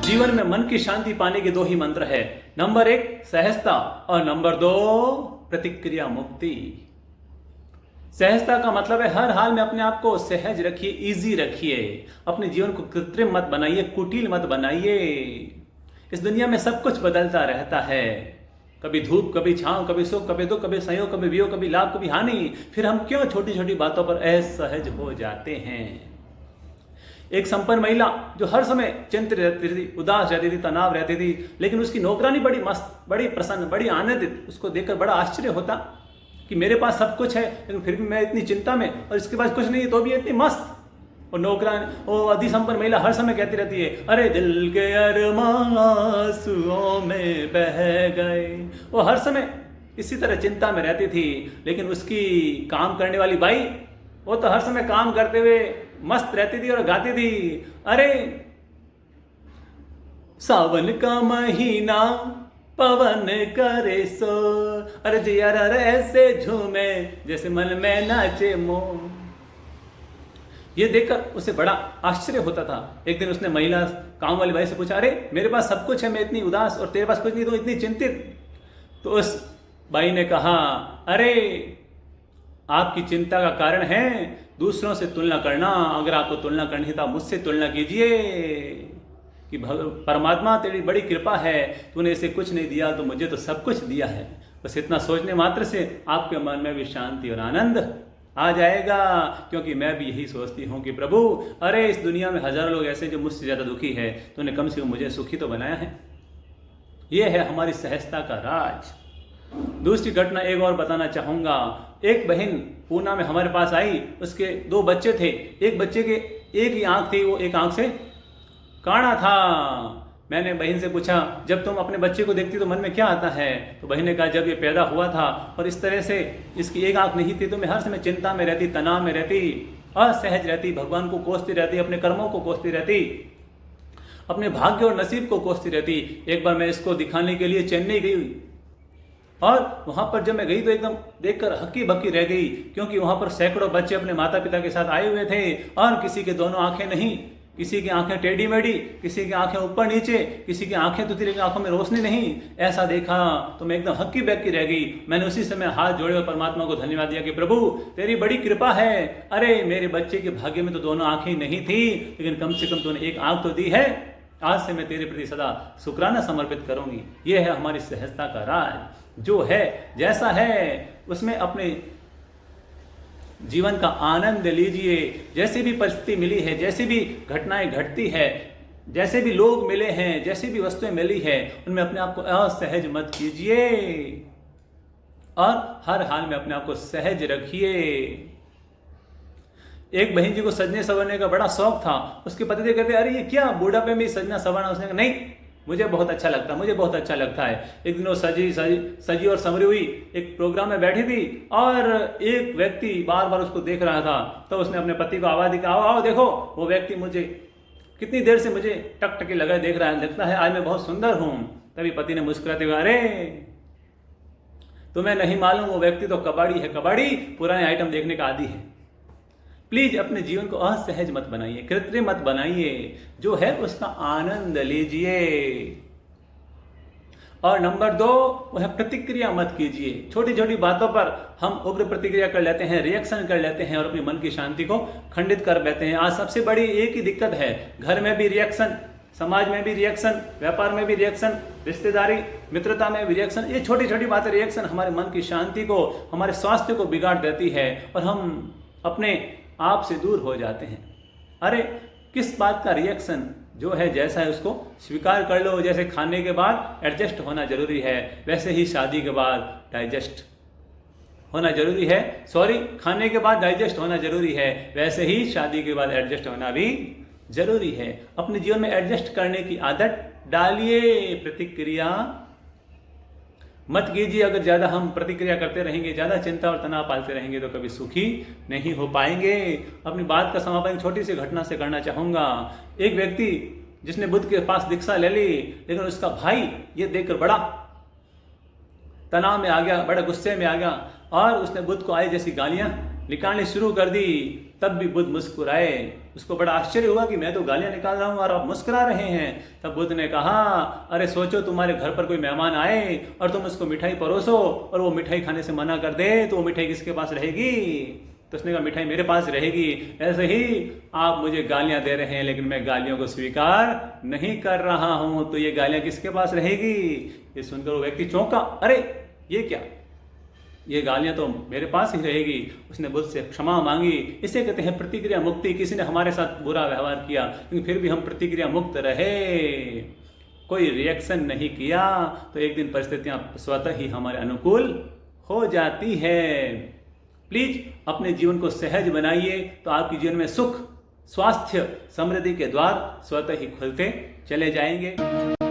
जीवन में मन की शांति पाने के दो ही मंत्र है। नंबर 1 सहजता और नंबर 2 प्रतिक्रिया मुक्ति। सहजता का मतलब है हर हाल में अपने आप को सहज रखिए, इजी रखिए। अपने जीवन को कृत्रिम मत बनाइए, कुटिल मत बनाइए। इस दुनिया में सब कुछ बदलता रहता है, कभी धूप, कभी छांव, कभी सुख, कभी दुख, कभी संयोग, कभी वियोग, कभी लाभ, कभी हानि। फिर हम क्यों छोटी छोटी बातों पर असहज हो जाते हैं। एक संपन्न महिला जो हर समय चिंतित रहती थी, उदास रहती थी, तनाव रहती थी, लेकिन उसकी नौकरानी बड़ी मस्त, बड़ी प्रसन्न, बड़ी आनंदित। उसको देखकर बड़ा आश्चर्य होता कि मेरे पास सब कुछ है लेकिन फिर भी मैं इतनी चिंता में, और इसके पास कुछ नहीं है तो भी इतनी मस्त। और नौकरानी, वो अति संपन्न महिला हर समय कहती रहती है, अरे दिल के अरमां आंसुओं में बह गए। वो हर समय इसी तरह चिंता में रहती थी। लेकिन उसकी काम करने वाली बाई, वो तो हर समय काम करते हुए मस्त रहती थी और गाती थी, अरे सावन का महीना पवन करे सो, अरे जिया ऐसे झूमे जैसे मन में नाचे मोर। ये देखकर उसे बड़ा आश्चर्य होता था। एक दिन उसने महिला काम वाली बाई से पूछा, अरे मेरे पास सब कुछ है, मैं इतनी उदास, और तेरे पास कुछ नहीं तो इतनी चिंतित। तो उस बाई ने कहा, अरे आपकी चिंता का कारण है दूसरों से तुलना करना। अगर आपको तुलना करनी है तो आप मुझसे तुलना कीजिए कि परमात्मा तेरी बड़ी कृपा है, तूने इसे कुछ नहीं दिया तो मुझे तो सब कुछ दिया है। बस इतना सोचने मात्र से आपके मन में भी शांति और आनंद आ जाएगा। क्योंकि मैं भी यही सोचती हूँ कि प्रभु, अरे इस दुनिया में हजारों लोग ऐसे जो मुझसे ज़्यादा दुखी है, तूने कम से कम मुझे सुखी तो बनाया है। यह है हमारी सहजता का राज। दूसरी घटना एक और बताना चाहूँगा। एक बहन पूना में हमारे पास आई, उसके 2 बच्चे थे। एक बच्चे के एक ही आँख थी, वो एक आँख से काना था। मैंने बहन से पूछा, जब तुम अपने बच्चे को देखती तो मन में क्या आता है। तो बहन ने कहा, जब ये पैदा हुआ था और इस तरह से इसकी एक आँख नहीं थी तो मैं हर समय चिंता में रहती, तनाव में रहती, असहज रहती, भगवान को कोसती रहती, अपने कर्मों को कोसती रहती, अपने भाग्य और नसीब को कोसती रहती। एक बार मैं इसको दिखाने के लिए चेन्नई गई और वहाँ पर जब मैं गई तो एकदम देखकर हक्की बक्की रह गई, क्योंकि वहाँ पर सैकड़ों बच्चे अपने माता पिता के साथ आए हुए थे और किसी के दोनों आंखें नहीं, किसी की आंखें टेढ़ी मेढ़ी, किसी की आंखें ऊपर नीचे, किसी की आंखें तो थी लेकिन आंखों में रोशनी नहीं। ऐसा देखा तो मैं एकदम हक्की बक्की रह गई। मैंने उसी समय हाथ जोड़े और परमात्मा को धन्यवाद दिया कि प्रभु तेरी बड़ी कृपा है। अरे मेरे बच्चे के भाग्य में तो दोनों आंखें नहीं थी, लेकिन कम से कम तूने एक आंख तो दी है। आज से मैं तेरे प्रति सदा शुक्राना समर्पित करूंगी। यह है हमारी सहजता का राज। जो है जैसा है उसमें अपने जीवन का आनंद लीजिए। जैसी भी परिस्थिति मिली है, जैसी भी घटनाएं घटती है, जैसे भी लोग मिले हैं, जैसी भी वस्तुएं मिली है, उनमें अपने आप को असहज मत कीजिए और हर हाल में अपने आप को सहज रखिए। एक बहन जी को सजने संवरने का बड़ा शौक था। उसके पति कहते, अरे ये क्या बुढ़ापे में सजना संवरना। उसने कहा, नहीं मुझे बहुत अच्छा लगता, मुझे बहुत अच्छा लगता है। एक दिन वो सजी और संवरी हुई एक प्रोग्राम में बैठी थी और एक व्यक्ति बार बार उसको देख रहा था। तो उसने अपने पति को आवाज दी, आओ आओ देखो, वो व्यक्ति मुझे कितनी देर से मुझे टकटकी लगाए देख रहा है, लगता है आज मैं बहुत सुंदर हूं। तभी पति ने मुस्कुराते हुए, अरे तुम्हें नहीं मालूम वो व्यक्ति तो कबाड़ी है, कबाड़ी पुराने आइटम देखने का आदी है। प्लीज अपने जीवन को असहज मत बनाइए, कृत्रिम मत बनाइए। जो है उसका आनंद लीजिए। और नंबर 2 वो है प्रतिक्रिया मत कीजिए। छोटी छोटी बातों पर हम उग्र प्रतिक्रिया कर लेते हैं, रिएक्शन कर लेते हैं और अपने मन की शांति को खंडित कर देते हैं। आज सबसे बड़ी एक ही दिक्कत है, घर में भी रिएक्शन, समाज में भी रिएक्शन, व्यापार में भी रिएक्शन, रिश्तेदारी मित्रता में भी रिएक्शन। ये छोटी छोटी बातें रिएक्शन हमारे मन की शांति को, हमारे स्वास्थ्य को बिगाड़ देती है और हम अपने आप से दूर हो जाते हैं। अरे किस बात का रिएक्शन, जो है जैसा है उसको स्वीकार कर लो। जैसे खाने के बाद एडजस्ट होना जरूरी है, वैसे ही शादी के बाद डाइजेस्ट होना जरूरी है। सॉरी, खाने के बाद डाइजेस्ट होना जरूरी है, वैसे ही शादी के बाद एडजस्ट होना भी जरूरी है। अपने जीवन में एडजस्ट करने की आदत डालिए। प्रतिक्रिया मत कीजिए। अगर ज़्यादा हम प्रतिक्रिया करते रहेंगे, ज़्यादा चिंता और तनाव पालते रहेंगे तो कभी सुखी नहीं हो पाएंगे। अपनी बात का समापन छोटी सी घटना से करना चाहूँगा। एक व्यक्ति जिसने बुद्ध के पास दीक्षा ले ली, लेकिन उसका भाई ये देखकर बड़ा तनाव में आ गया, बड़े गुस्से में आ गया और उसने बुद्ध को आई जैसी गालियाँ निकालनी शुरू कर दी, तब भी बुद्ध मुस्कुराए। उसको बड़ा आश्चर्य हुआ कि मैं तो गालियां निकाल रहा हूं और आप मुस्कुरा रहे हैं। तब बुद्ध ने कहा, अरे सोचो तुम्हारे घर पर कोई मेहमान आए और तुम उसको मिठाई परोसो और वो मिठाई खाने से मना कर दे, तो वो मिठाई किसके पास रहेगी? तो उसने कहा, मिठाई मेरे पास रहेगी। ऐसे ही आप मुझे गालियां दे रहे हैं, लेकिन मैं गालियों को स्वीकार नहीं कर रहा हूं, तो ये गालियां किसके पास रहेगी? ये सुनकर वो व्यक्ति चौंका, अरे ये क्या, ये गालियां तो मेरे पास ही रहेगी। उसने बुद्ध से क्षमा मांगी। इसे कहते हैं प्रतिक्रिया मुक्ति। किसी ने हमारे साथ बुरा व्यवहार किया, लेकिन फिर भी हम प्रतिक्रिया मुक्त रहे, कोई रिएक्शन नहीं किया, तो एक दिन परिस्थितियां स्वतः ही हमारे अनुकूल हो जाती है। प्लीज अपने जीवन को सहज बनाइए, तो आपके जीवन में सुख, स्वास्थ्य, समृद्धि के द्वार स्वतः ही खुलते चले जाएंगे।